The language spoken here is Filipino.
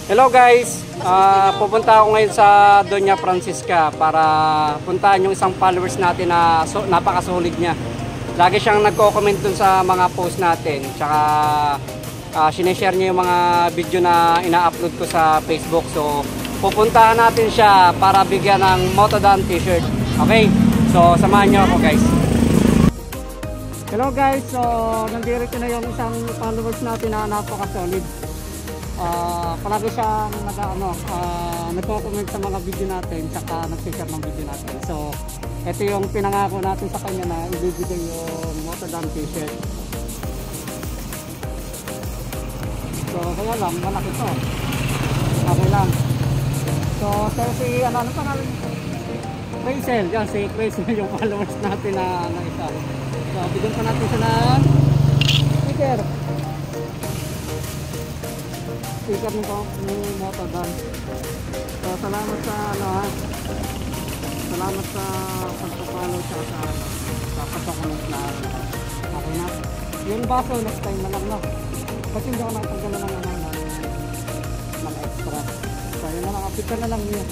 Hello guys, pupunta ako ngayon sa Doña Francisca para puntahan yung isang followers natin na napaka-solid niya. Lagi siyang nagko-comment dun sa mga post natin. Tsaka sineshare niya yung mga video na ina-upload ko sa Facebook. So pupuntahan natin siya para bigyan ng Motodan t-shirt. Okay, so samahan niyo ako guys. Hello guys, so nandito na yung isang followers natin na napaka-solid. Palagi siyang nagko-comment sa mga video natin, saka nag-share ng video natin. So ito yung pinangako natin sa kanya na ibibigay yung Motodan t-shirt. So kaya lang, malaki to. Okay lang. So si ano pangalan? Crazel, yan si Crazel yung followers natin na isa. So bigyan pa natin siya ng sticker. Sticker ni Motodan. So salamat sa salamat sa pagpapalo sa pagpapakomment na okay na. Yung baso next time na lang no. Kasi hindi ako nakatanggal na ng extra. So yun na lang, apit ka na lang yun.